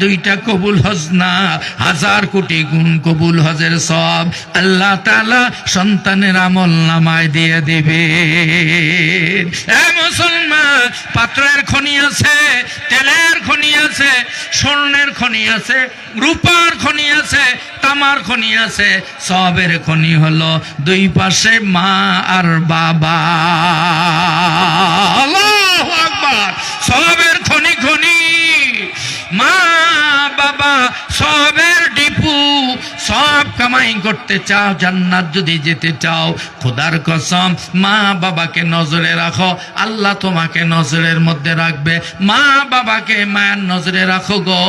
দুইটা কবুল হজ না, 1000 কোটি গুণ কবুল হজের সওয়াব আল্লাহ তাআলা সন্তানের আমল নামায় দিয়ে দেবে। এ মুসলমান, পাত্রের খনি আছে, তেলের খনি আছে, স্বর্ণের খনি আছে, রূপার খনি আছে, তামার খনি আছে। সওয়াবের খনি হলো দুই পাশে মা আর বাবা। আল্লাহু আকবার। সওয়াবের খনি খনি মা বাবা, সওয়াবের ডিপু। সব কামাই করতে চাও, জান্নাত যদি যেতে চাও, খোদার কসম মা বাবাকে নজরে রাখো, আল্লাহ তোমাকে নজরের মধ্যে রাখবে। মা বাবাকে মায়ের নজরে রাখো গো,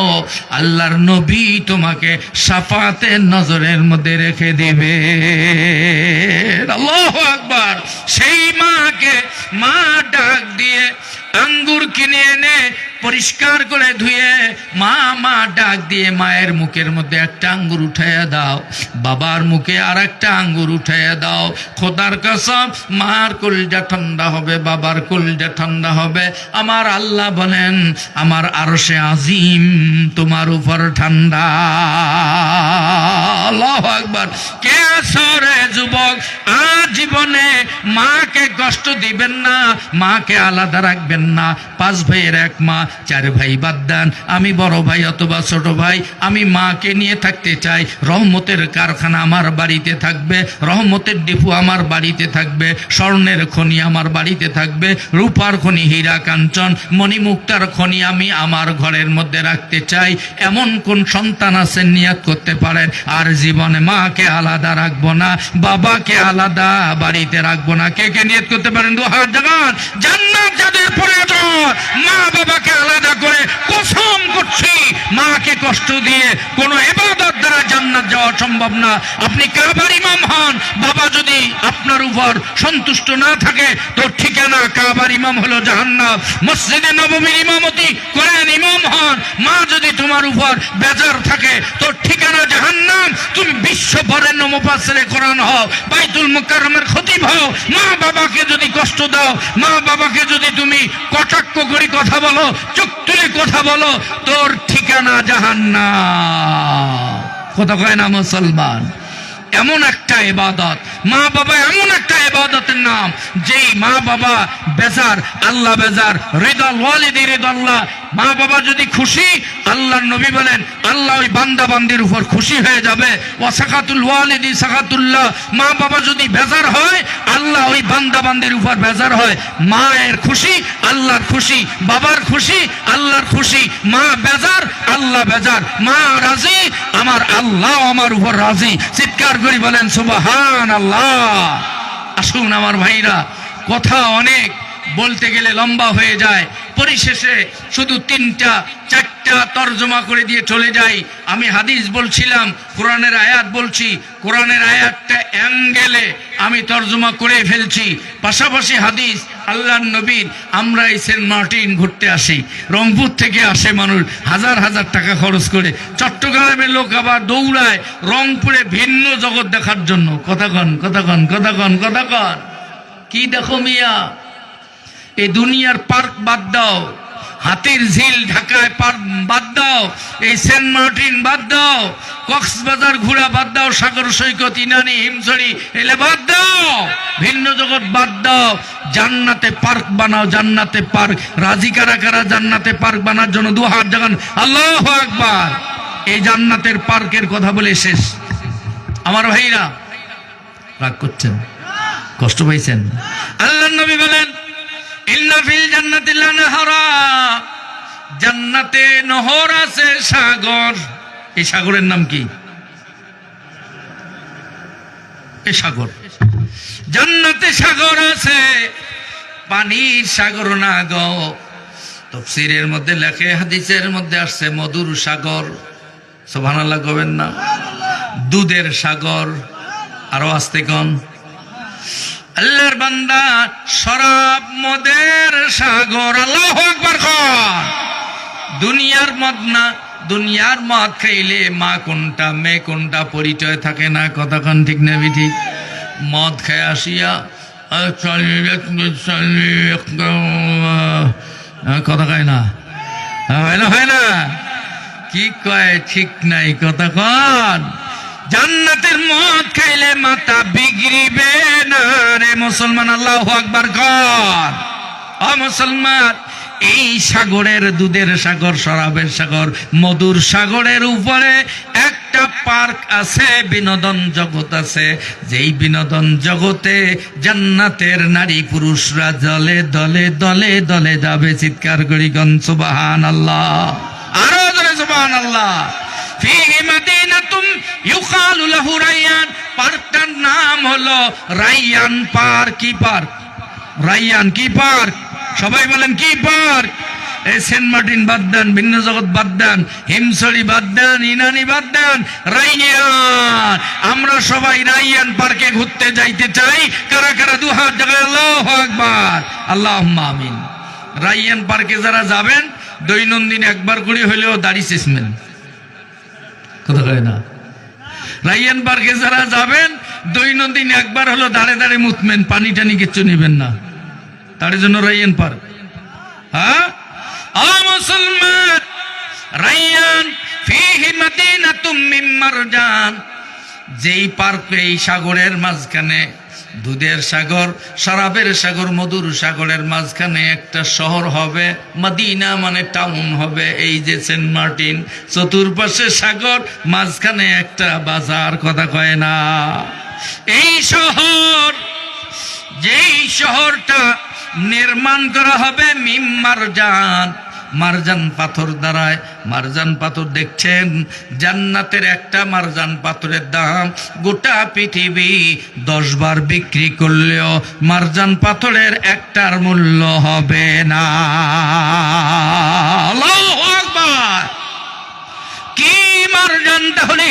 আল্লাহর নবী তোমাকে শাফাতের নজরের মধ্যে রেখে দেবে। আল্লাহু আকবার। সেই মাকে মা ডাক দিয়ে আঙ্গুর কিনে এনে পরিষ্কার করে ধুয়ে মা মা ডাক দিয়ে মায়ের মুখের মধ্যে একটা আঙ্গুর উঠাইয়া দাও, বাবার মুখে আর একটা আঙ্গুর উঠাইয়া দাও। খোদার কসম মার কলিজা ঠান্ডা হবে, বাবার কলিজা ঠান্ডা হবে। আমার আল্লাহ বলেন আমার আরশে আজিম তোমার উপর ঠান্ডা। আল্লাহু আকবার। কে সরে যুবক, আজীবনে মাকে কষ্ট দিবেন না, মাকে আলাদা রাখবেন না। 5 ভাইয়ের 1 মা, 4 ভাই বাদ দেন। আমি বড় ভাই অথবা ছোট ভাই, আমি মাকে নিয়ে থাকতে চাই। রহমতের কারখানা আমার বাড়িতে থাকবে, রহমতের ডিপু আমার বাড়িতে থাকবে, স্বর্ণের খনি আমার বাড়িতে থাকবে, রূপার খনি, হীরা কাঞ্চন, মণিমুক্তার খনি আমি আমার ঘরের মধ্যে রাখতে চাই। এমন কোন সন্তান আছেন নিয়ত করতে পারেন আর জীবনে মাকে আলাদা রাখবো না, বাবাকে আলাদা বাড়িতে রাখবো না? কে কে নিয়ত করতে পারেন? 2 হাত জাগান। জান্নাত যাদের প্রয়োজন, মা বাবাকে আলাদা করে কসম করছি মাকে কষ্ট দিয়ে কোনো ইবাদত দ্বারা জান্নাত যাওয়া সম্ভব না। আপনি কাবার ইমাম হন, বাবা যদি আপনার উপর সন্তুষ্ট না থাকে তো ঠিকানা কাবার ইমাম হলো জাহান্নাম। মসজিদে নববীর ইমামতি করেন, ইমাম হন, মা যদি তোমার উপর বেজার থাকে তো ঠিকানা জাহান্নাম। তুমি বিশ্ব বরেণ্য মুফাসসিরে কোরআন হও, বাইতুল মুকাররমের খতিব হও, মা বাবাকে যদি কষ্ট দাও, মা বাবাকে যদি তুমি কটাক্ষ করে কথা বলো, চোখ তুলে কথা বলো, তোর ঠিকানা জাহান্নাম। কথা কয় না মুসলমান? এমন একটা ইবাদত, মা বাবা এমন একটা ইবাদতের নাম, যেই মা বাবা বেজার, আল্লাহ বেজার। রিদাল ওয়ালিদি রিদাল্লাহ। মা বাবা যদি খুশি, আল্লাহর নবী বলেন আল্লাহ ওই বান্দা বান্দির উপর খুশি হয়ে যাবে। ওয়া সাকাতুল ওয়ালিদি সাকাতুল্লাহ। মা বাবা যদি বেজার হয়, আল্লাহ ওই বান্দা বান্দির উপর বেজার হয়। মায়ের খুশি, আল্লাহর খুশি, বাবার খুশি, আল্লাহর খুশি। মা বেজার, আল্লাহ বেজার। মা রাজি, আমার আল্লাহ আমার উপর রাজি। চিৎকার করে বলেন সুবহানাল্লাহ। আসুন আমার ভাইরা, কথা অনেক, বলতে গেলে লম্বা হয়ে যায়। পরিশেষে শুধু 3-4টা তর্জমা করে দিয়ে চলে যাই। আমি হাদিস বলছিলাম, কোরআনের আয়াত বলছি, কোরআনের আয়াতটা অ্যাঙ্গেলে আমি তর্জমা করে ফেলছি, পাশাপাশি হাদিস আল্লাহর নবীর। আমরা এই সেন্ট মার্টিন ঘুরতে আসি, রংপুর থেকে আসে মানুষ হাজার হাজার টাকা খরচ করে। চট্টগ্রামের লোক আবার দৌড়ায় রংপুরে ভিন্ন জগৎ দেখার জন্য। কথা কন, কথা কন, কথা কন, কথা কন। কি দেখো মিয়া, এই দুনিয়ার পার্ক বাদ দাও, হাতির ঝিল ঢাকায় পার্ক বাদ দাও, এই সেন্ট মার্টিন বাদ দাও, কক্সবাজার ঘোরা বাদ দাও, সাগর সৈকত, ইনানি, হিমছড়ি এলে বাদ দাও, ভিন্ন জগৎ বাদ দাও। জান্নাতে পার্ক বানাও, জান্নাতে পার্ক। রাজি কারা কারা জান্নাতে পার্ক বানার জন্য? 2 হাত জাগান। আল্লাহু আকবার। এই জান্নাতের পার্কের কথা বলে শেষ। আমার ভাইরা রাগ করছেন, কষ্ট পাইছেন? আল্লাহর নবী বলেন ইন্না ফিল জান্নাতি লানহারা। জান্নাতে নহর আছে, সাগর। এই সাগরের নাম কি? এই সাগর। জান্নাতে সাগর আছে, পানির সাগর না গো। তাফসীরের মধ্যে লেখে, হাদিসের মধ্যে আসছে মধুর সাগর। সুবহানাল্লাহ কবেন না? দুধের সাগর। আরো আস্তে কন। আল্লাহর বান্দা, শরাব মদের সাগর। আল্লাহু আকবার কর। দুনিয়ার মদ না, দুনিয়ার মদ খাইলে মা কোনটা মেয়ে কোনটা পরিচয় থাকে না। কতক্ষণ ঠিক না ঠিক? মদ খেয়ে আসিয়া কথা কয় না, হয় না, হয় না? কি কয় ঠিক নাই কথা কন। জান্নাতের মদ খাইলে মাথা বিগড়িবে না রে মুসলমান, আল্লাহু আকবার কর। ও মুসলমান, এই সাগরের, দুধের সাগর, শরাবের সাগর, মধুর সাগরের উপরে একটা পার্ক আছে, বিনোদন জগৎ আছে। যেই বিনোদন জগতে জান্নাতের নারী পুরুষরা দলে দলে দলে দলে যাবে। চিৎকার করি গন সুবহানাল্লাহ, আরো জোরে সুবহানাল্লাহ। ফিহি মাদিনাতুম ইউকালু লাহু রায়্যান, পার্কটার নাম হলো রায়্যান পার্ক। কি পার্ক? রায়্যান। কি পার্ক? সবাই বলেন কি পার্ক? এই সেন্ট মার্টিন বাদ দেন, ভিন্ন জগৎ বাদ দেন, হিমছড়ি বাদ দেন, ইনানি বাদ দেন, রায়্যান। আমরা সবাই রায়্যান পার্কে ঘুরতে যাইতে চাই। কারা কারা দুহাত জাগায় আল্লাহু আকবার, আল্লাহুম্মা আমিন। রায়্যান পার্কে যারা যাবেন দৈনন্দিন একবার করে হইলেও দাড়ি চেষবেন, কথা কয় না। রায়্যান পার্কে যারা যাবেন দৈনন্দিন একবার হলো দাঁড়ে দাঁড়ে মুতবেন, পানি টানি কিচ্ছু নিবেন না, তার জন্য রায়্যান পার্ক। হ্যাঁ ও মুসলমান, রায়্যান ফিহি মাদিনাতুম মিন মারজান, যেই পার্ক, এই সাগরের মাঝখানে, দুধের সাগর, শরাবের সাগর, মধুর সাগরের মাঝখানে একটা শহর হবে, মদিনা মানে টাউন হবে। এই যে সেন্ট মার্টিন, চতুর্পাশে সাগর, মাঝখানে একটা বাজার, কথা কয় না। এই শহর, যেই শহরটা নির্মাণ করা হবে মিম মারজান, মারজান পাথর দ্বারায়। মারজান পাথর দেখছেন, জান্নাতের একটা মারজান পাথরের দাম গোটা পৃথিবী 10 বার বিক্রি করলেও মারজান পাথরের একটার মূল্য হবে না। আল্লাহু আকবার। কি মারজান তাহলে?